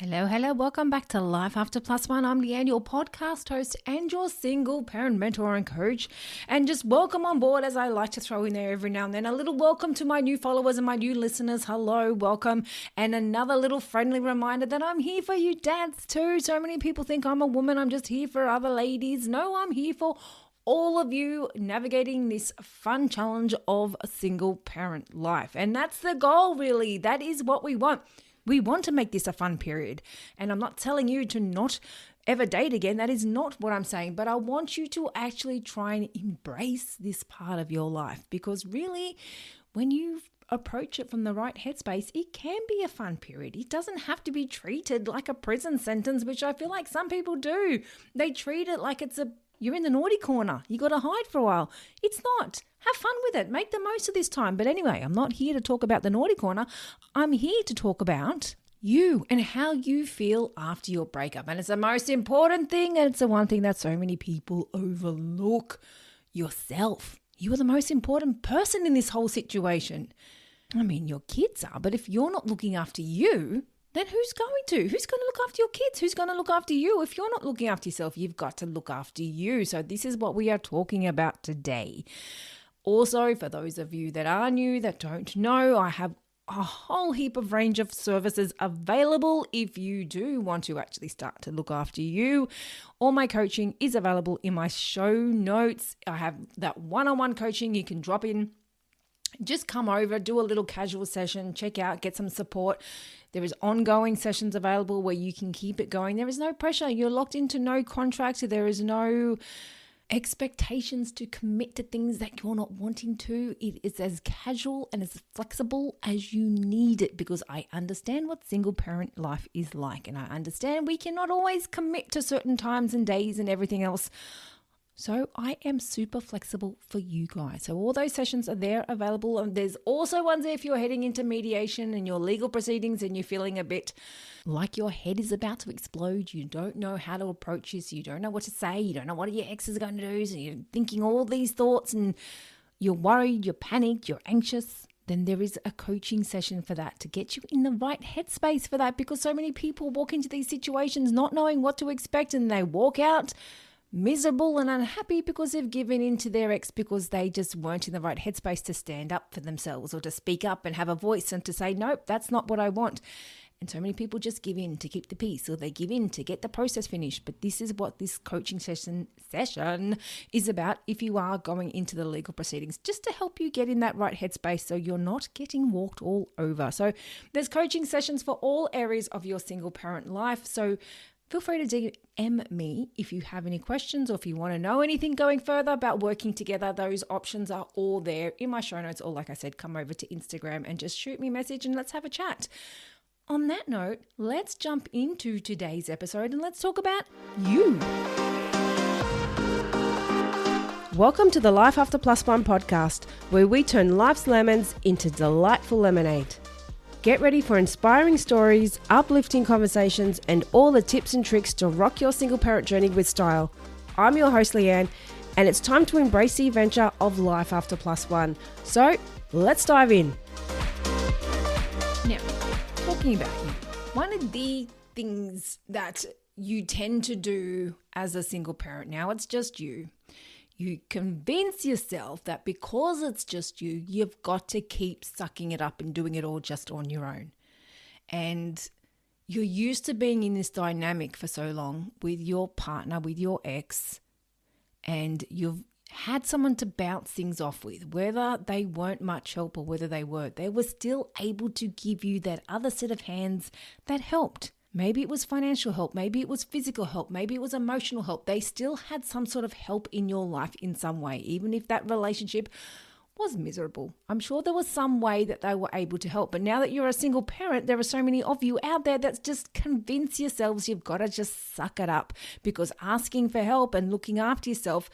Hello. Welcome back to Life After Plus One. I'm Leanne, your podcast host and your single parent mentor and coach. And just welcome on board, as I like to throw in there every now and then. A little welcome to my new followers and my new listeners. Hello, welcome. And another little friendly reminder that I'm here for you dads too. So many people think I'm a woman. I'm just here for other ladies. No, I'm here for all of you navigating this fun challenge of a single parent life. And that's the goal, really. That is what we want. We want to make this a fun period. And I'm not telling you to not ever date again. That is not what I'm saying. But I want you to actually try and embrace this part of your life. Because really, when you approach it from the right headspace, it can be a fun period. It doesn't have to be treated like a prison sentence, which I feel like some people do. They treat it like you're in the naughty corner. You got to hide for a while. It's not. Have fun with it. Make the most of this time. But anyway, I'm not here to talk about the naughty corner. I'm here to talk about you and how you feel after your breakup. And it's the most important thing, and it's the one thing that so many people overlook. Yourself. You are the most important person in this whole situation. I mean, your kids are, but if you're not looking after you, then who's going to? Who's going to look after your kids? Who's going to look after you? If you're not looking after yourself, you've got to look after you. So this is what we are talking about today. Also, for those of you that are new, that don't know, I have a whole heap of range of services available if you do want to actually start to look after you. All my coaching is available in my show notes. I have that one-on-one coaching you can drop in. Just come over, do a little casual session, check out, get some support. There is ongoing sessions available where you can keep it going. There is no pressure. You're locked into no contract. There is no expectations to commit to things that you're not wanting to. It is as casual and as flexible as you need it, because I understand what single parent life is like, and I understand we cannot always commit to certain times and days and everything else. So I am super flexible for you guys. So all those sessions are there available. And there's also ones there if you're heading into mediation and your legal proceedings and you're feeling a bit like your head is about to explode. You don't know how to approach this. You don't know what to say. You don't know what your ex is going to do. So you're thinking all these thoughts and you're worried, you're panicked, you're anxious. Then there is a coaching session for that, to get you in the right headspace for that, because so many people walk into these situations not knowing what to expect, and they walk out miserable and unhappy because they've given in to their ex because they just weren't in the right headspace to stand up for themselves or to speak up and have a voice and to say, nope, that's not what I want. And so many people just give in to keep the peace, or they give in to get the process finished. But this is what this coaching session is about if you are going into the legal proceedings, just to help you get in that right headspace so you're not getting walked all over. So there's coaching sessions for all areas of your single parent life. So feel free to DM me if you have any questions or if you want to know anything going further about working together. Those options are all there in my show notes. Or like I said, come over to Instagram and just shoot me a message and let's have a chat. On that note, let's jump into today's episode and let's talk about you. Welcome to the Life After Plus One podcast, where we turn life's lemons into delightful lemonade. Get ready for inspiring stories, uplifting conversations, and all the tips and tricks to rock your single parent journey with style. I'm your host, Leanne, and it's time to embrace the adventure of Life After Plus One. So let's dive in. Now, talking about you, one of the things that you tend to do as a single parent, now it's just you convince yourself that because it's just you, you've got to keep sucking it up and doing it all just on your own. And you're used to being in this dynamic for so long with your partner, with your ex, and you've had someone to bounce things off with, whether they weren't much help or whether they were still able to give you that other set of hands that helped. Maybe it was financial help, maybe it was physical help, maybe it was emotional help. They still had some sort of help in your life in some way, even if that relationship was miserable. I'm sure there was some way that they were able to help. But now that you're a single parent, there are so many of you out there that just convince yourselves you've got to just suck it up, because asking for help and looking after yourself,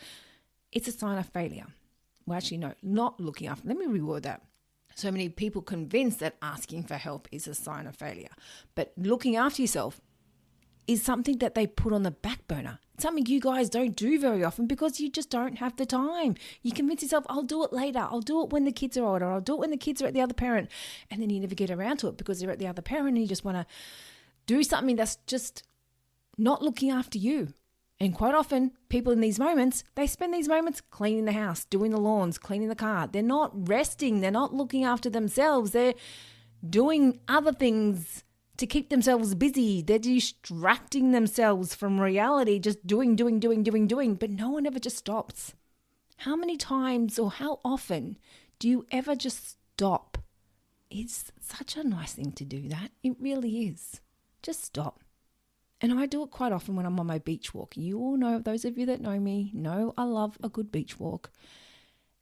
it's a sign of failure. Well, actually, no, not looking after. Let me reword that. So many people convinced that asking for help is a sign of failure. But looking after yourself is something that they put on the back burner. It's something you guys don't do very often because you just don't have the time. You convince yourself, I'll do it later. I'll do it when the kids are older. I'll do it when the kids are at the other parent. And then you never get around to it because they're at the other parent and you just want to do something that's just not looking after you. And quite often, people in these moments, they spend these moments cleaning the house, doing the lawns, cleaning the car. They're not resting. They're not looking after themselves. They're doing other things to keep themselves busy. They're distracting themselves from reality, just doing. But no one ever just stops. How many times or how often do you ever just stop? It's such a nice thing to do that. It really is. Just stop. And I do it quite often when I'm on my beach walk. You all know, those of you that know me, know I love a good beach walk.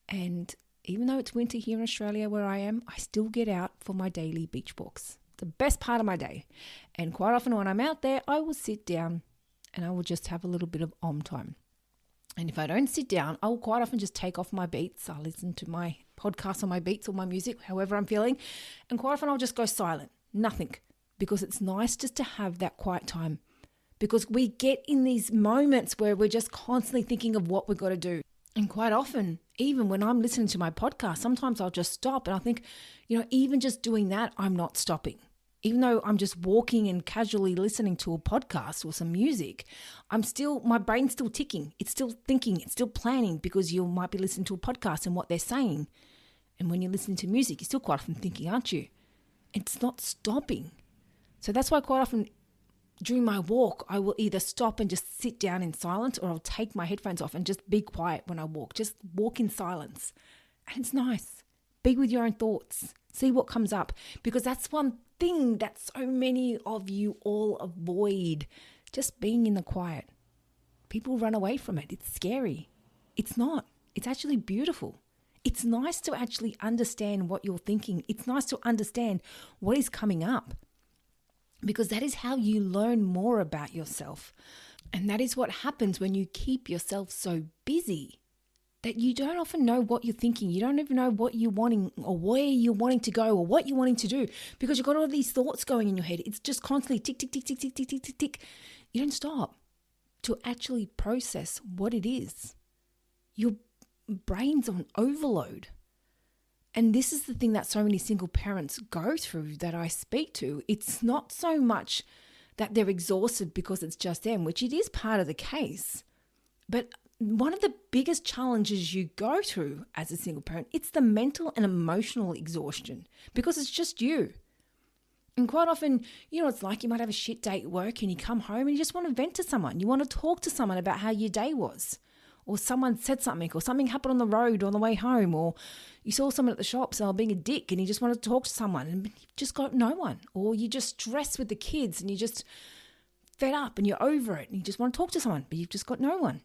And even though it's winter here in Australia where I am, I still get out for my daily beach walks. The best part of my day. And quite often when I'm out there, I will sit down and I will just have a little bit of om time. And if I don't sit down, I will quite often just take off my beats. I'll listen to my podcast on my beats or my music, however I'm feeling. And quite often I'll just go silent, nothing, because it's nice just to have that quiet time. Because we get in these moments where we're just constantly thinking of what we've got to do. And quite often, even when I'm listening to my podcast, sometimes I'll just stop and I think, even just doing that, I'm not stopping. Even though I'm just walking and casually listening to a podcast or some music, my brain's still ticking. It's still thinking, it's still planning, because you might be listening to a podcast and what they're saying. And when you're listening to music, you're still quite often thinking, aren't you? It's not stopping. So that's why quite often during my walk, I will either stop and just sit down in silence, or I'll take my headphones off and just be quiet when I walk. Just walk in silence. And it's nice. Be with your own thoughts. See what comes up. Because that's one thing that so many of you all avoid. Just being in the quiet. People run away from it. It's scary. It's not. It's actually beautiful. It's nice to actually understand what you're thinking. It's nice to understand what is coming up. Because that is how you learn more about yourself. And that is what happens when you keep yourself so busy that you don't often know what you're thinking. You don't even know what you're wanting or where you're wanting to go or what you're wanting to do, because you've got all these thoughts going in your head. It's just constantly tick, tick, tick, tick, tick, tick, tick, tick, tick. You don't stop to actually process what it is. Your brain's on overload. And this is the thing that so many single parents go through that I speak to. It's not so much that they're exhausted because it's just them, which it is part of the case. But one of the biggest challenges you go through as a single parent, it's the mental and emotional exhaustion, because it's just you. And quite often, it's like you might have a shit day at work and you come home and you just want to vent to someone. You want to talk to someone about how your day was. Or someone said something, or something happened on the road on the way home, or you saw someone at the shops being a dick and you just wanted to talk to someone and you've just got no one. Or you just stressed with the kids and you just fed up and you're over it and you just want to talk to someone, but you've just got no one.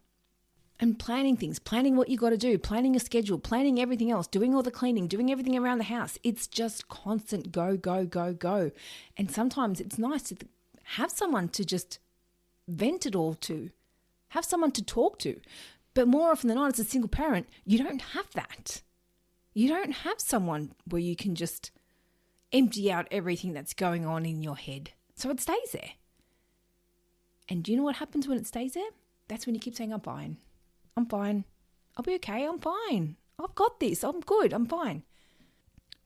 And planning things, planning what you got to do, planning a schedule, planning everything else, doing all the cleaning, doing everything around the house. It's just constant go, go, go, go. And sometimes it's nice to have someone to just vent it all to, have someone to talk to. But more often than not, as a single parent, you don't have that. You don't have someone where you can just empty out everything that's going on in your head. So it stays there. And do you know what happens when it stays there? That's when you keep saying, I'm fine. I'm fine. I'll be okay. I'm fine. I've got this. I'm good. I'm fine.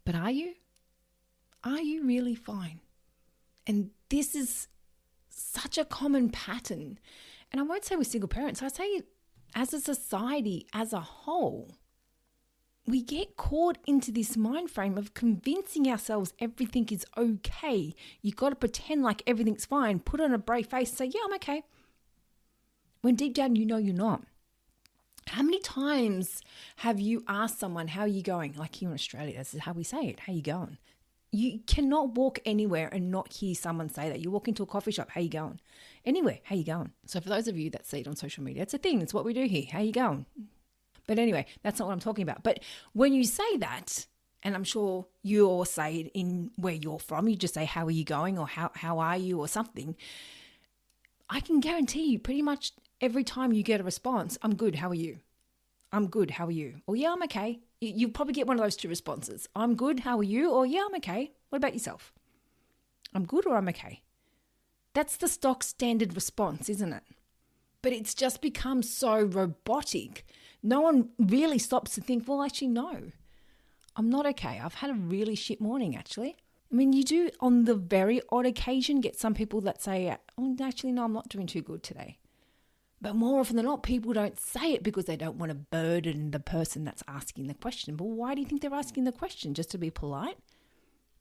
But are you? Are you really fine? And this is such a common pattern. And I won't say with single parents. I say as a society, as a whole, we get caught into this mind frame of convincing ourselves everything is okay. You've got to pretend like everything's fine, put on a brave face, say, yeah, I'm okay. When deep down you know you're not. How many times have you asked someone, how are you going? Like here in Australia, this is how we say it, how you going? You cannot walk anywhere and not hear someone say that. You walk into a coffee shop, how you going? Anywhere, how you going? So for those of you that see it on social media, it's a thing. It's what we do here. How you going? But anyway, that's not what I'm talking about. But when you say that, and I'm sure you all say it in where you're from, you just say, how are you going? Or how are you? Or something. I can guarantee you pretty much every time you get a response, I'm good, how are you? I'm good, how are you? Or yeah, I'm okay. You probably get one of those two responses. I'm good, how are you? Or yeah, I'm okay. What about yourself? I'm good or I'm okay. That's the stock standard response, isn't it? But it's just become so robotic. No one really stops to think, well, actually, no. I'm not okay. I've had a really shit morning, actually. I mean, you do on the very odd occasion get some people that say, oh, actually, no, I'm not doing too good today. But more often than not, people don't say it because they don't want to burden the person that's asking the question. But why do you think they're asking the question? Just to be polite?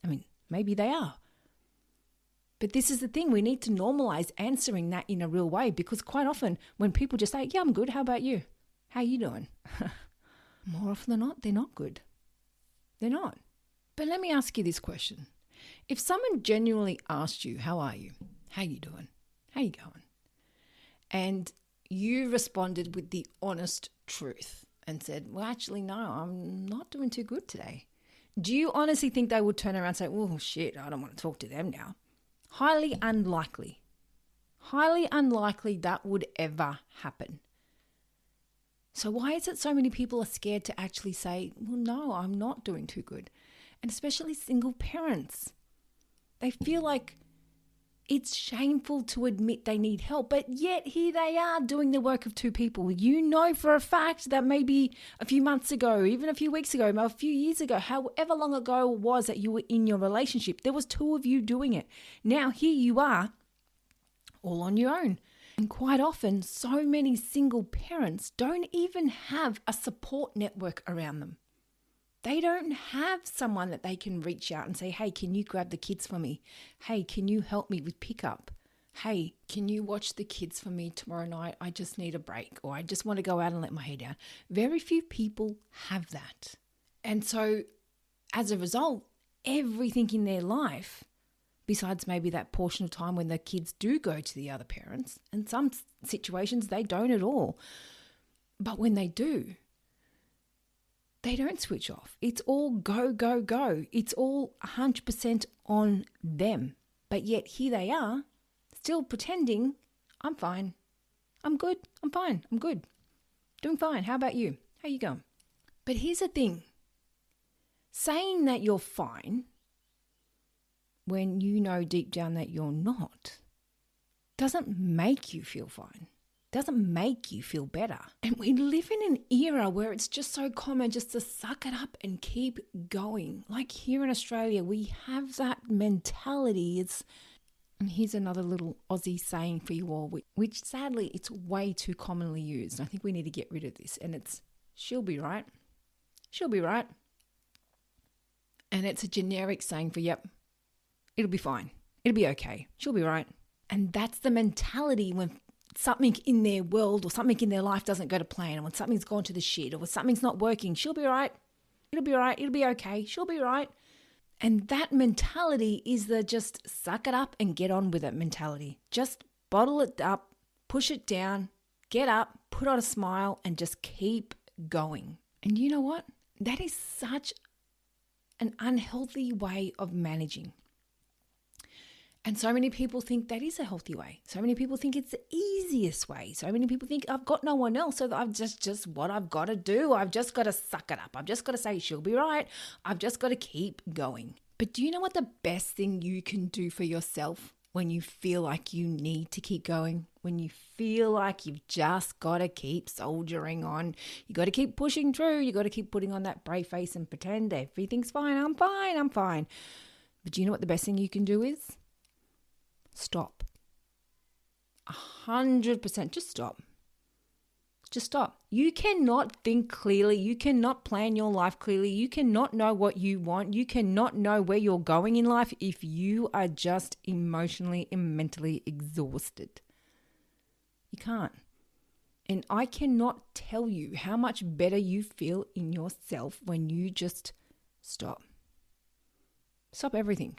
I mean, maybe they are. But this is the thing. We need to normalize answering that in a real way, because quite often when people just say, yeah, I'm good. How about you? How you doing? More often than not, they're not good. They're not. But let me ask you this question. If someone genuinely asked you, how are you? How you doing? How you going? And you responded with the honest truth and said, well, actually, no, I'm not doing too good today. Do you honestly think they would turn around and say, oh, shit, I don't want to talk to them now? Highly unlikely. Highly unlikely that would ever happen. So why is it so many people are scared to actually say, well, no, I'm not doing too good? And especially single parents. They feel like it's shameful to admit they need help, but yet here they are doing the work of two people. You know for a fact that maybe a few months ago, even a few weeks ago, a few years ago, however long ago it was that you were in your relationship, there was two of you doing it. Now here you are, all on your own. And quite often, so many single parents don't even have a support network around them. They don't have someone that they can reach out and say, hey, can you grab the kids for me? Hey, can you help me with pickup? Hey, can you watch the kids for me tomorrow night? I just need a break, or I just want to go out and let my hair down. Very few people have that. And so as a result, everything in their life, besides maybe that portion of time when the kids do go to the other parents, in some situations they don't at all. But when they do, they don't switch off. It's all go, go, go. It's all 100% on them. But yet here they are, still pretending, I'm fine. I'm good. I'm fine. I'm good. Doing fine. How about you? How you going? But here's the thing. Saying that you're fine when you know deep down that you're not doesn't make you feel fine. Doesn't make you feel better. And we live in an era where it's just so common just to suck it up and keep going. Like here in Australia, we have that mentality. And here's another little Aussie saying for you all, which sadly it's way too commonly used. I think we need to get rid of this. And it's, she'll be right. She'll be right. And it's a generic saying for, yep, it'll be fine. It'll be okay. She'll be right. And that's the mentality when something in their world or something in their life doesn't go to plan, or when something's gone to the shit, or when something's not working. She'll be right. It'll be right. It'll be okay. She'll be right. And that mentality is the just suck it up and get on with it mentality. Just bottle it up, push it down, get up, put on a smile, and just keep going. And you know what? That is such an unhealthy way of managing. And so many people think that is a healthy way. So many people think it's the easiest way. So many people think I've got no one else, so that I've just what I've got to do. I've just got to suck it up. I've just got to say she'll be right. I've just got to keep going. But do you know what the best thing you can do for yourself when you feel like you need to keep going? When you feel like you've just got to keep soldiering on. You got to keep pushing through. You got to keep putting on that brave face and pretend everything's fine. I'm fine. I'm fine. But do you know what the best thing you can do is? Stop. 100%. Just stop. Just stop. You cannot think clearly. You cannot plan your life clearly. You cannot know what you want. You cannot know where you're going in life if you are just emotionally and mentally exhausted. You can't. And I cannot tell you how much better you feel in yourself when you just stop. Stop everything.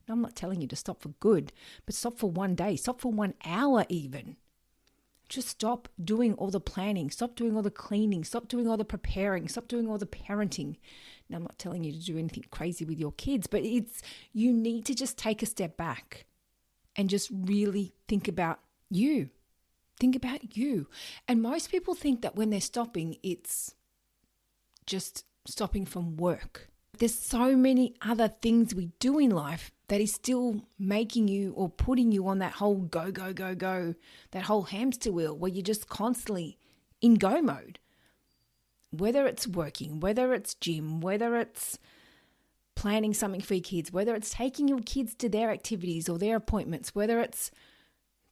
I'm not telling you to stop for good, but stop for 1 day, stop for 1 hour even. Just stop doing all the planning, stop doing all the cleaning, stop doing all the preparing, stop doing all the parenting. Now, I'm not telling you to do anything crazy with your kids, but you need to just take a step back and just really think about you. Think about you. And most people think that when they're stopping, it's just stopping from work. There's so many other things we do in life that is still making you or putting you on that whole go, go, go, go, that whole hamster wheel where you're just constantly in go mode. Whether it's working, whether it's gym, whether it's planning something for your kids, whether it's taking your kids to their activities or their appointments, whether it's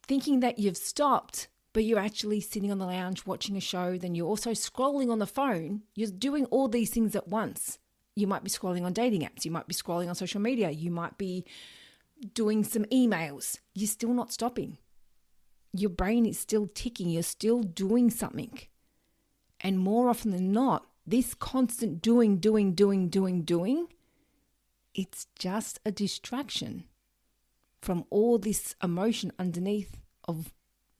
thinking that you've stopped, but you're actually sitting on the lounge watching a show, then you're also scrolling on the phone. You're doing all these things at once. You might be scrolling on dating apps. You might be scrolling on social media. You might be doing some emails. You're still not stopping. Your brain is still ticking. You're still doing something. And more often than not, this constant doing, it's just a distraction from all this emotion underneath of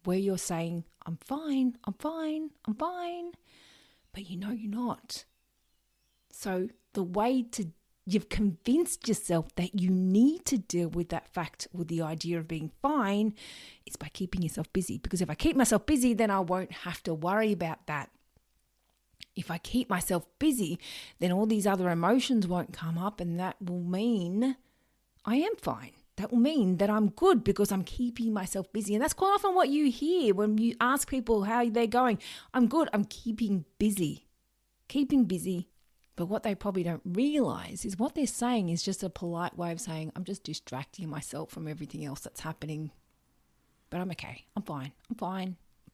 where you're saying, I'm fine, but you know you're not. So the way you've convinced yourself that you need to deal with that fact, with the idea of being fine, is by keeping yourself busy. Because if I keep myself busy, then I won't have to worry about that. If I keep myself busy, then all these other emotions won't come up, and that will mean I am fine. That will mean that I'm good because I'm keeping myself busy. And that's quite often what you hear when you ask people how they're going. I'm good. I'm keeping busy. Keeping busy. But what they probably don't realize is what they're saying is just a polite way of saying, I'm just distracting myself from everything else that's happening. But I'm okay. I'm fine.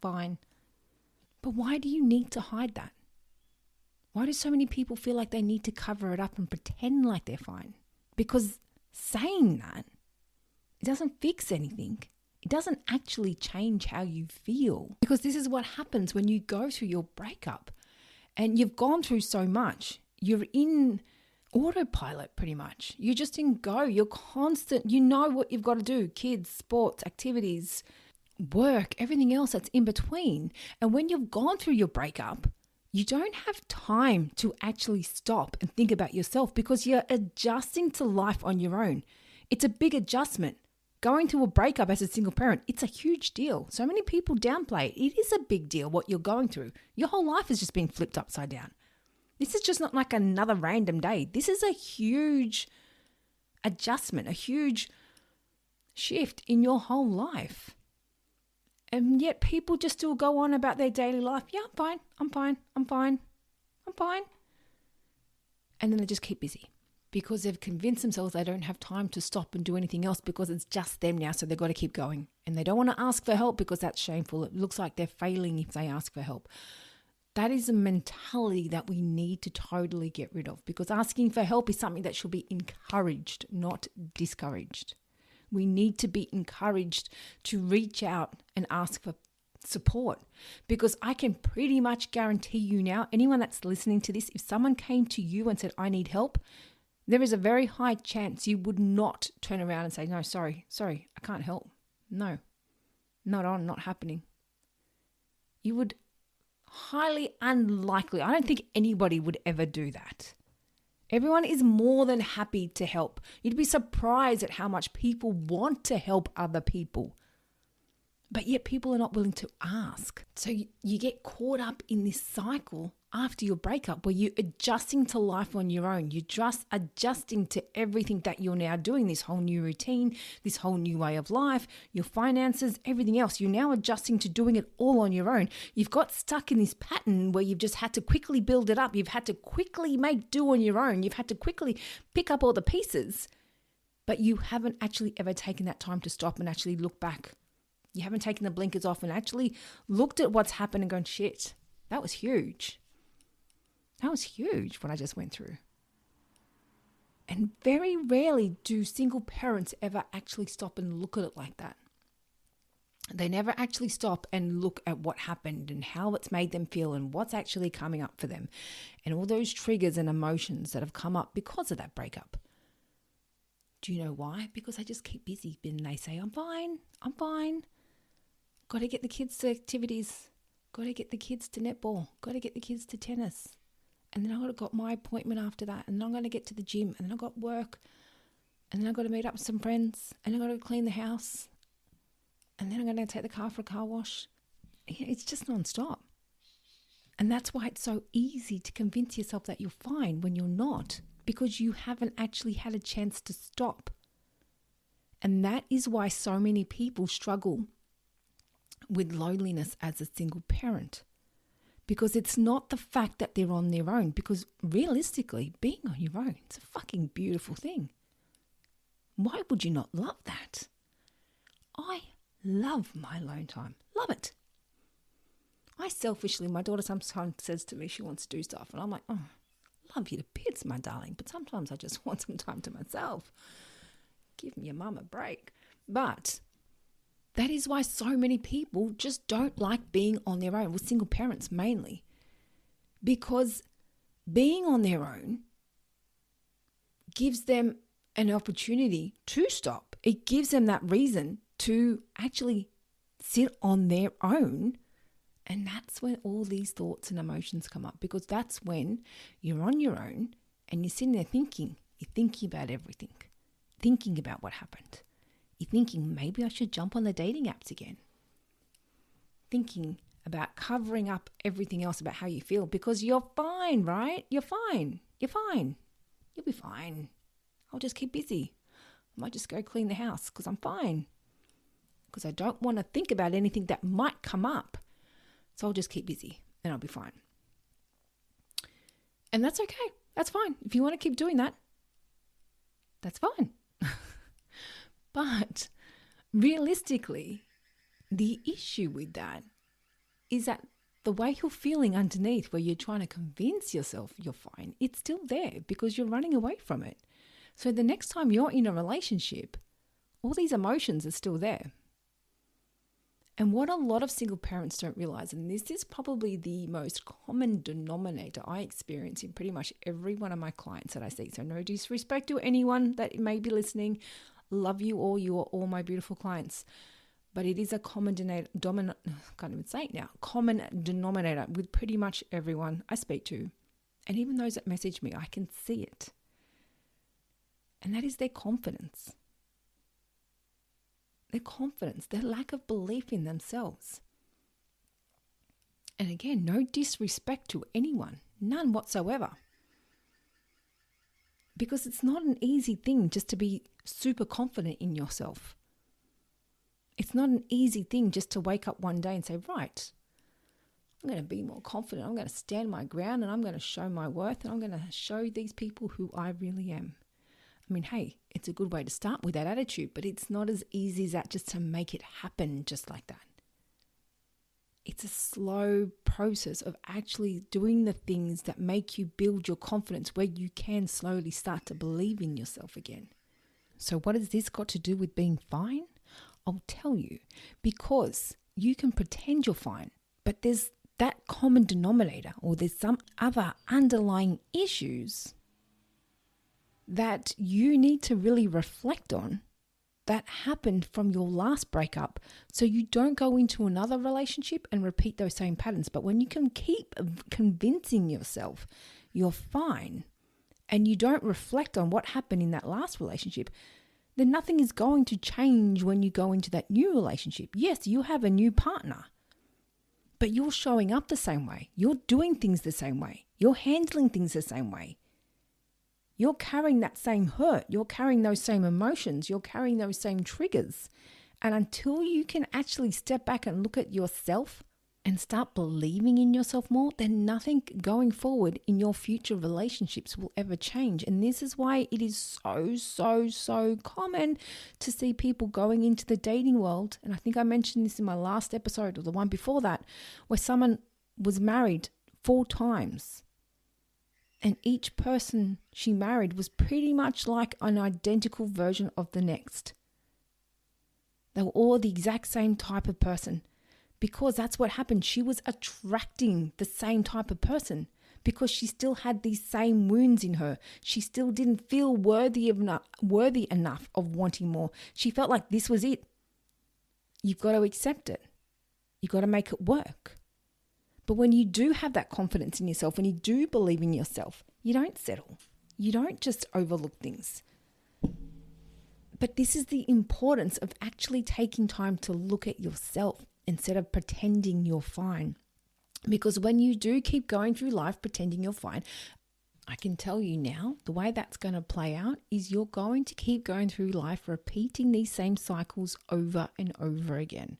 But why do you need to hide that? Why do so many people feel like they need to cover it up and pretend like they're fine? Because saying that, it doesn't fix anything. It doesn't actually change how you feel. Because this is what happens when you go through your breakup and you've gone through so much. You're in autopilot pretty much. You're just in go. You're constant. You know what you've got to do. Kids, sports, activities, work, everything else that's in between. And when you've gone through your breakup, you don't have time to actually stop and think about yourself because you're adjusting to life on your own. It's a big adjustment. Going through a breakup as a single parent, it's a huge deal. So many people downplay it. It is a big deal what you're going through. Your whole life has just been flipped upside down. This is just not like another random day. This is a huge adjustment, a huge shift in your whole life. And yet people just still go on about their daily life. Yeah, I'm fine. And then they just keep busy because they've convinced themselves they don't have time to stop and do anything else because it's just them now. So they've got to keep going. And they don't want to ask for help because that's shameful. It looks like they're failing if they ask for help. That is a mentality that we need to totally get rid of because asking for help is something that should be encouraged, not discouraged. We need to be encouraged to reach out and ask for support because I can pretty much guarantee you now, anyone that's listening to this, if someone came to you and said, I need help, there is a very high chance you would not turn around and say, no, sorry, I can't help. No, not happening. You would highly unlikely. I don't think anybody would ever do that. Everyone is more than happy to help. You'd be surprised at how much people want to help other people. But yet people are not willing to ask. So you get caught up in this cycle after your breakup where you're adjusting to life on your own. You're just adjusting to everything that you're now doing, this whole new routine, this whole new way of life, your finances, everything else. You're now adjusting to doing it all on your own. You've got stuck in this pattern where you've just had to quickly build it up. You've had to quickly make do on your own. You've had to quickly pick up all the pieces, but you haven't actually ever taken that time to stop and actually look back. You haven't taken the blinkers off and actually looked at what's happened and gone, shit, that was huge. That was huge what I just went through. And very rarely do single parents ever actually stop and look at it like that. They never actually stop and look at what happened and how it's made them feel and what's actually coming up for them and all those triggers and emotions that have come up because of that breakup. Do you know why? Because they just keep busy and they say, I'm fine. Got to get the kids to activities. Got to get the kids to netball. Got to get the kids to tennis. And then I've got my appointment after that. And then I'm going to get to the gym. And then I've got work. And then I've got to meet up with some friends. And I've got to clean the house. And then I'm going to take the car for a car wash. It's just nonstop. And that's why it's so easy to convince yourself that you're fine when you're not. Because you haven't actually had a chance to stop. And that is why so many people struggle with loneliness as a single parent, Because it's not the fact that they're on their own, because realistically, being on your own, it's a fucking beautiful thing. Why would you not love that? I love my alone time. Love it. I selfishly, my daughter sometimes says to me she wants to do stuff, and I'm like, oh, love you to bits, my darling, but sometimes I just want some time to myself. Give me your mum a break. But that is why so many people just don't like being on their own, with single parents mainly. Because being on their own gives them an opportunity to stop. It gives them that reason to actually sit on their own. And that's when all these thoughts and emotions come up, because that's when you're on your own and you're sitting there thinking. You're thinking about everything, thinking about what happened. You're thinking, maybe I should jump on the dating apps again. Thinking about covering up everything else about how you feel, because you're fine, right? You're fine. You're fine. You'll be fine. I'll just keep busy. I might just go clean the house because I'm fine. Because I don't want to think about anything that might come up. So I'll just keep busy and I'll be fine. And that's okay. That's fine. If you want to keep doing that, that's fine. But realistically, the issue with that is that the way you're feeling underneath, where you're trying to convince yourself you're fine, it's still there because you're running away from it. So the next time you're in a relationship, all these emotions are still there. And what a lot of single parents don't realize, and this is probably the most common denominator I experience in pretty much every one of my clients that I see. So no disrespect to anyone that may be listening. Love you all. You are all my beautiful clients. But it is a common common denominator with pretty much everyone I speak to. And even those that message me, I can see it. And that is their confidence. Their confidence, their lack of belief in themselves. And again, no disrespect to anyone, none whatsoever. Because it's not an easy thing just to be super confident in yourself. It's not an easy thing just to wake up one day and say, right, I'm going to be more confident. I'm going to stand my ground and I'm going to show my worth and I'm going to show these people who I really am. I mean, hey, it's a good way to start with that attitude, but it's not as easy as that just to make it happen just like that. It's a slow process of actually doing the things that make you build your confidence, where you can slowly start to believe in yourself again. So what has this got to do with being fine? I'll tell you, because you can pretend you're fine, but there's that common denominator, or there's some other underlying issues that you need to really reflect on that happened from your last breakup, so you don't go into another relationship and repeat those same patterns. But when you can keep convincing yourself you're fine and you don't reflect on what happened in that last relationship, then nothing is going to change when you go into that new relationship. Yes, you have a new partner, but you're showing up the same way. You're doing things the same way. You're handling things the same way. You're carrying that same hurt. You're carrying those same emotions. You're carrying those same triggers. And until you can actually step back and look at yourself and start believing in yourself more, then nothing going forward in your future relationships will ever change. And this is why it is so common to see people going into the dating world. And I think I mentioned this in my last episode or the one before that, where someone was married 4 times. And each person she married was pretty much like an identical version of the next. They were all the exact same type of person, because that's what happened. She was attracting the same type of person because she still had these same wounds in her. She still didn't feel worthy enough of wanting more. She felt like this was it. You've got to accept it. You've got to make it work. But when you do have that confidence in yourself and you do believe in yourself, you don't settle. You don't just overlook things. But this is the importance of actually taking time to look at yourself instead of pretending you're fine. Because when you do keep going through life pretending you're fine, I can tell you now, the way that's going to play out is you're going to keep going through life repeating these same cycles over and over again.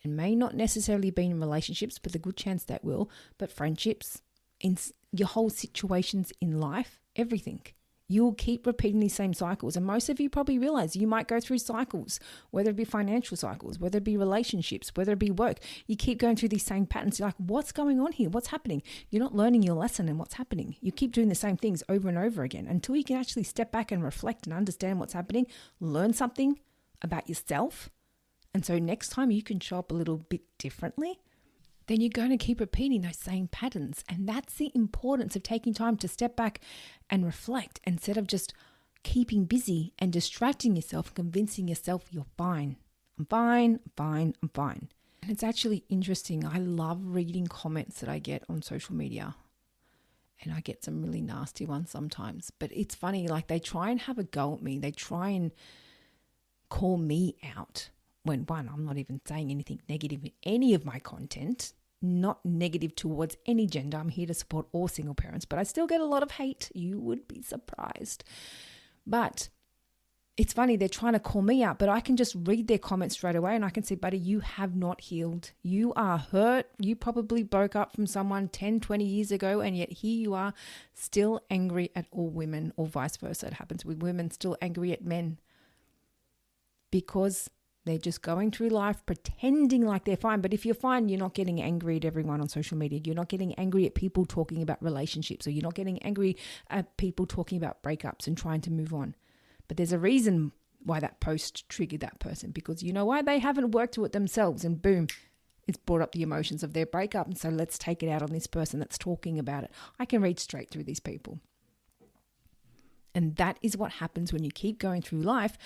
and may not necessarily be in relationships, but a good chance that will, but friendships, in your whole situations in life, everything. You'll keep repeating these same cycles. And most of you probably realize you might go through cycles, whether it be financial cycles, whether it be relationships, whether it be work. You keep going through these same patterns. You're like, what's going on here? What's happening? You're not learning your lesson and what's happening. You keep doing the same things over and over again until you can actually step back and reflect and understand what's happening, learn something about yourself. And so next time you can show up a little bit differently, then you're going to keep repeating those same patterns. And that's the importance of taking time to step back and reflect instead of just keeping busy and distracting yourself, convincing yourself you're fine. I'm fine, I'm fine, I'm fine. And it's actually interesting. I love reading comments that I get on social media. And I get some really nasty ones sometimes. But it's funny, like they try and have a go at me. They try and call me out. When one, I'm not even saying anything negative in any of my content, not negative towards any gender. I'm here to support all single parents, but I still get a lot of hate. You would be surprised. But it's funny, they're trying to call me out, but I can just read their comments straight away and I can say, buddy, you have not healed. You are hurt. You probably broke up from someone 10, 20 years ago, and yet here you are still angry at all women, or vice versa. It happens with women still angry at men because they're just going through life pretending like they're fine. But if you're fine, you're not getting angry at everyone on social media. You're not getting angry at people talking about relationships, or you're not getting angry at people talking about breakups and trying to move on. But there's a reason why that post triggered that person, because you know why? They haven't worked through it themselves, and boom, it's brought up the emotions of their breakup. And so let's take it out on this person that's talking about it. I can read straight through these people. And that is what happens when you keep going through life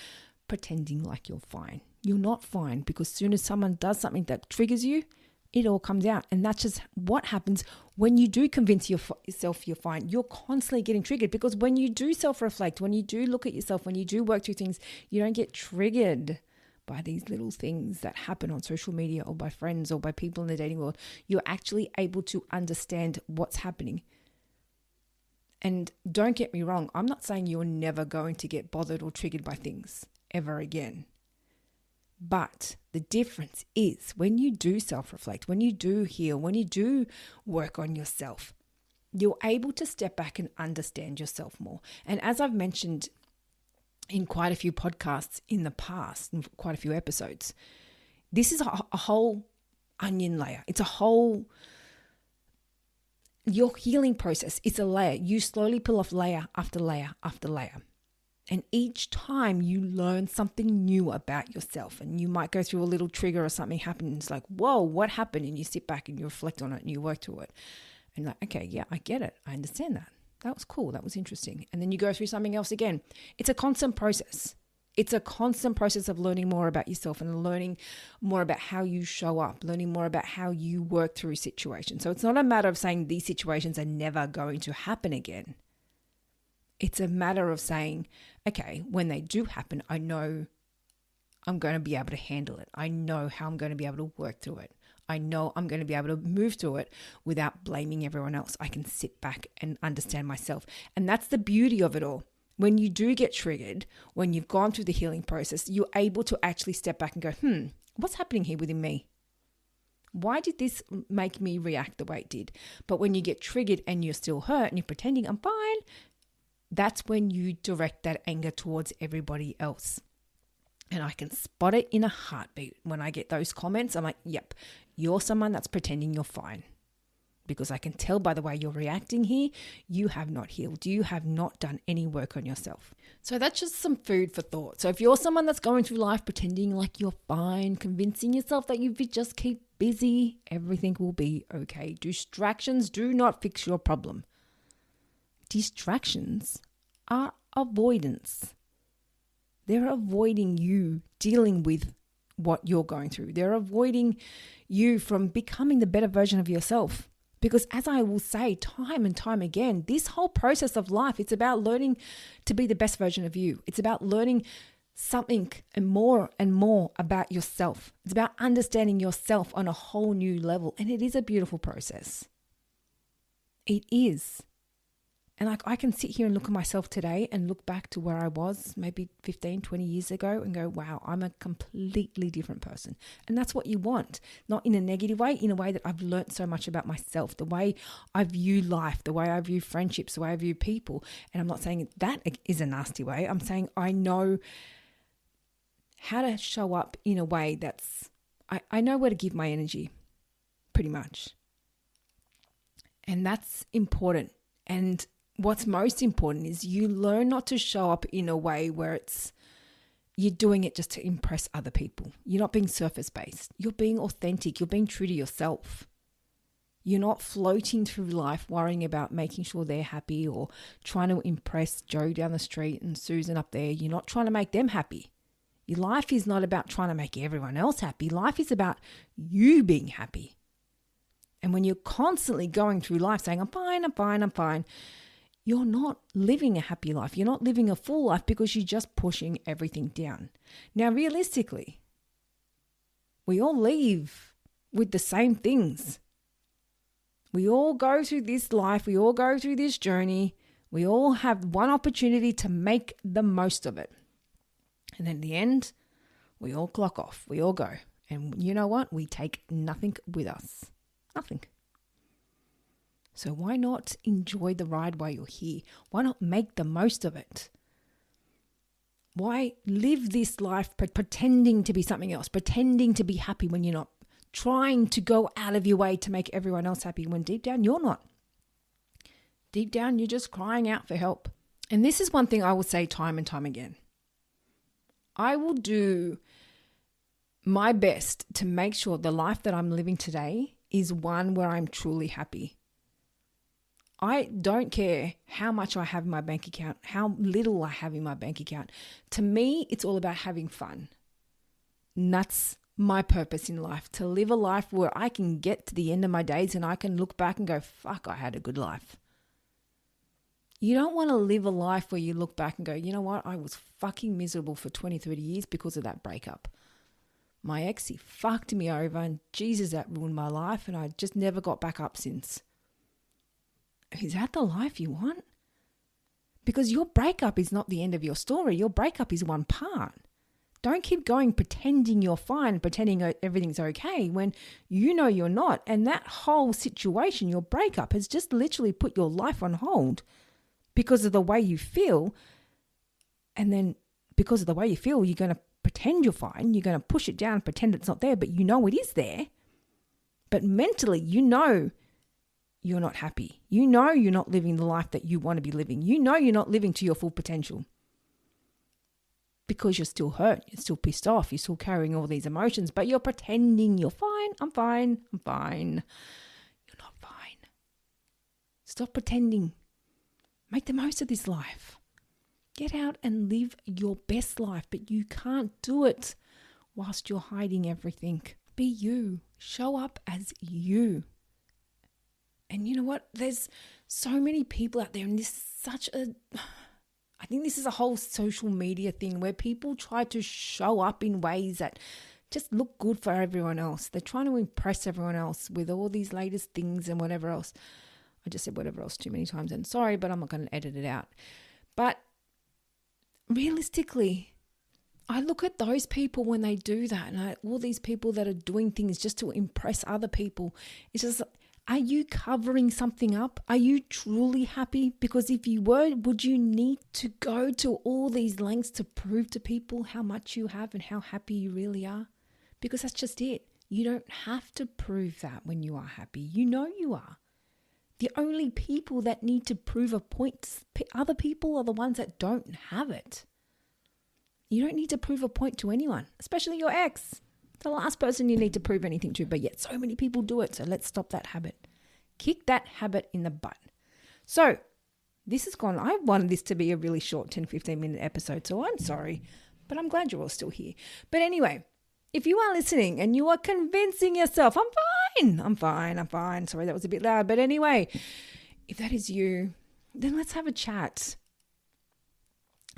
pretending like you're fine. You're not fine, because as soon as someone does something that triggers you, it all comes out. And that's just what happens when you do convince yourself you're fine. You're constantly getting triggered, because when you do self-reflect, when you do look at yourself, when you do work through things, you don't get triggered by these little things that happen on social media or by friends or by people in the dating world. You're actually able to understand what's happening. And don't get me wrong, I'm not saying you're never going to get bothered or triggered by things ever again. But the difference is when you do self-reflect, when you do heal, when you do work on yourself, you're able to step back and understand yourself more. And as I've mentioned in quite a few podcasts in the past, in quite a few episodes, this is a whole onion layer. It's a whole, your healing process. It's a layer. You slowly peel off layer after layer after layer. And each time you learn something new about yourself, and you might go through a little trigger or something happens, like, whoa, what happened? And you sit back and you reflect on it and you work through it. And you're like, okay, yeah, I get it. I understand that. That was cool. That was interesting. And then you go through something else again. It's a constant process. It's a constant process of learning more about yourself and learning more about how you show up, learning more about how you work through situations. So it's not a matter of saying these situations are never going to happen again. It's a matter of saying, okay, when they do happen, I know I'm going to be able to handle it. I know how I'm going to be able to work through it. I know I'm going to be able to move through it without blaming everyone else. I can sit back and understand myself. And that's the beauty of it all. When you do get triggered, when you've gone through the healing process, you're able to actually step back and go, what's happening here within me? Why did this make me react the way it did? But when you get triggered and you're still hurt and you're pretending I'm fine, that's when you direct that anger towards everybody else. And I can spot it in a heartbeat. When I get those comments, I'm like, yep, you're someone that's pretending you're fine. Because I can tell by the way you're reacting here, you have not healed. You have not done any work on yourself. So that's just some food for thought. So if you're someone that's going through life pretending like you're fine, convincing yourself that you just keep busy, everything will be okay. Distractions do not fix your problem. Distractions are avoidance. They're avoiding you dealing with what you're going through. They're avoiding you from becoming the better version of yourself. Because as I will say time and time again, this whole process of life, it's about learning to be the best version of you. It's about learning something and more about yourself. It's about understanding yourself on a whole new level. And it is a beautiful process. It is. And like, I can sit here and look at myself today and look back to where I was maybe 15, 20 years ago and go, wow, I'm a completely different person. And that's what you want, not in a negative way, in a way that I've learned so much about myself, the way I view life, the way I view friendships, the way I view people. And I'm not saying that is a nasty way. I'm saying I know how to show up in a way that's, I know where to give my energy, pretty much. And that's important. And what's most important is you learn not to show up in a way where you're doing it just to impress other people. You're not being surface based. You're being authentic. You're being true to yourself. You're not floating through life worrying about making sure they're happy or trying to impress Joe down the street and Susan up there. You're not trying to make them happy. Your life is not about trying to make everyone else happy. Life is about you being happy. And when you're constantly going through life saying, I'm fine, I'm fine, I'm fine, you're not living a happy life. You're not living a full life because you're just pushing everything down. Now, realistically, we all leave with the same things. We all go through this life. We all go through this journey. We all have one opportunity to make the most of it. And in the end, we all clock off. We all go. And you know what? We take nothing with us. Nothing. So why not enjoy the ride while you're here? Why not make the most of it? Why live this life pretending to be something else, pretending to be happy when you're not, trying to go out of your way to make everyone else happy when deep down you're not. Deep down you're just crying out for help. And this is one thing I will say time and time again. I will do my best to make sure the life that I'm living today is one where I'm truly happy. I don't care how much I have in my bank account, how little I have in my bank account. To me, it's all about having fun. And that's my purpose in life, to live a life where I can get to the end of my days and I can look back and go, fuck, I had a good life. You don't want to live a life where you look back and go, you know what, I was fucking miserable for 20, 30 years because of that breakup. My ex, he fucked me over and Jesus, that ruined my life and I just never got back up since. Is that the life you want? Because your breakup is not the end of your story. Your breakup is one part. Don't keep going pretending you're fine, pretending everything's okay when you know you're not. And that whole situation, your breakup, has just literally put your life on hold because of the way you feel. And then because of the way you feel, you're going to pretend you're fine. You're going to push it down, pretend it's not there, but you know it is there. But mentally, you know you're not happy. You know you're not living the life that you want to be living. You know you're not living to your full potential because you're still hurt. You're still pissed off. You're still carrying all these emotions, but you're pretending you're fine. I'm fine. I'm fine. You're not fine. Stop pretending. Make the most of this life. Get out and live your best life, but you can't do it whilst you're hiding everything. Be you. Show up as you. And you know what? There's so many people out there, and I think this is a whole social media thing where people try to show up in ways that just look good for everyone else. They're trying to impress everyone else with all these latest things and whatever else. I just said whatever else too many times, and sorry, but I'm not going to edit it out. But realistically, I look at those people when they do that, and all these people that are doing things just to impress other people. It's just, are you covering something up? Are you truly happy? Because if you were, would you need to go to all these lengths to prove to people how much you have and how happy you really are? Because that's just it. You don't have to prove that when you are happy. You know you are. The only people that need to prove a point, other people are the ones that don't have it. You don't need to prove a point to anyone, especially your ex. The last person you need to prove anything to, but yet so many people do it. So let's stop that habit. Kick that habit in the butt. So this has gone, I wanted this to be a really short 10, 15 minute episode. So I'm sorry, but I'm glad you're all still here. But anyway, if you are listening and you are convincing yourself, I'm fine. Sorry, that was a bit loud. But anyway, if that is you, then let's have a chat.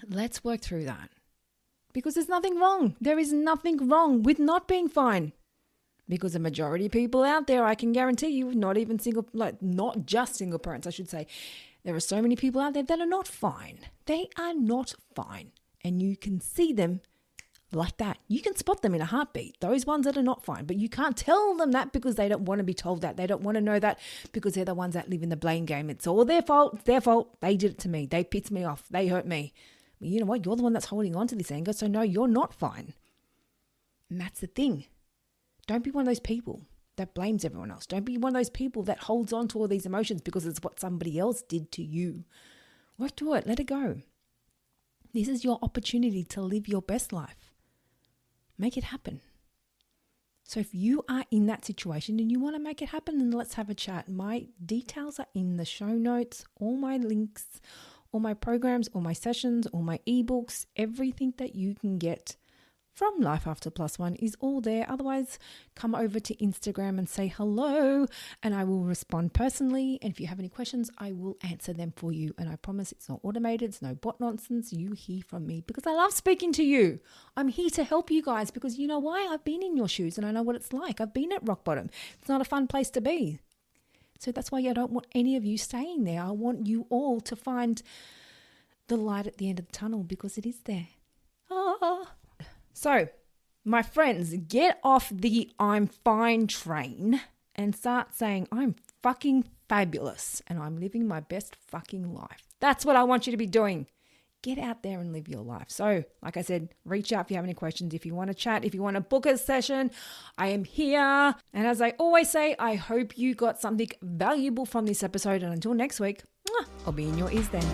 Let's work through that. Because there's nothing wrong. There is nothing wrong with not being fine. Because the majority of people out there, I can guarantee you, not just single parents, I should say, There are so many people out there that are not fine. They are not fine. And you can see them like that. You can spot them in a heartbeat, those ones that are not fine. But you can't tell them that because they don't want to be told that. They don't want to know that because they're the ones that live in the blame game. It's all their fault. It's their fault. They did it to me. They pissed me off. They hurt me. Well, you know what? You're the one that's holding on to this anger. So no, you're not fine. And that's the thing. Don't be one of those people that blames everyone else. Don't be one of those people that holds on to all these emotions because it's what somebody else did to you. Work through it. Let it go. This is your opportunity to live your best life. Make it happen. So if you are in that situation and you want to make it happen, then let's have a chat. My details are in the show notes, all my links, all my programs, all my sessions, all my ebooks, everything that you can get from Life After Plus One is all there. Otherwise, come over to Instagram and say hello and I will respond personally. And if you have any questions, I will answer them for you. And I promise it's not automated. It's no bot nonsense. You hear from me because I love speaking to you. I'm here to help you guys because you know why? I've been in your shoes and I know what it's like. I've been at rock bottom. It's not a fun place to be. So that's why I don't want any of you staying there. I want you all to find the light at the end of the tunnel because it is there. So, my friends, get off the I'm fine train and start saying I'm fucking fabulous and I'm living my best fucking life. That's what I want you to be doing. Get out there and live your life. So, like I said, reach out if you have any questions. If you want to chat, if you want to book a session, I am here. And as I always say, I hope you got something valuable from this episode. And until next week, I'll be in your ears then.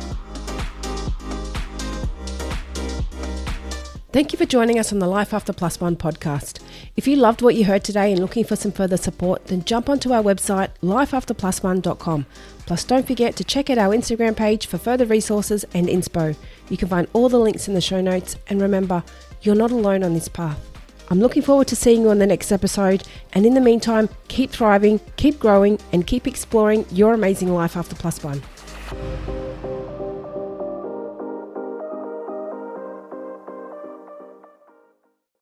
Thank you for joining us on the Life After Plus One podcast. If you loved what you heard today and looking for some further support, then jump onto our website, lifeafterplusone.com. Plus, don't forget to check out our Instagram page for further resources and inspo. You can find all the links in the show notes. And remember, you're not alone on this path. I'm looking forward to seeing you on the next episode. And in the meantime, keep thriving, keep growing, and keep exploring your amazing life after Plus One.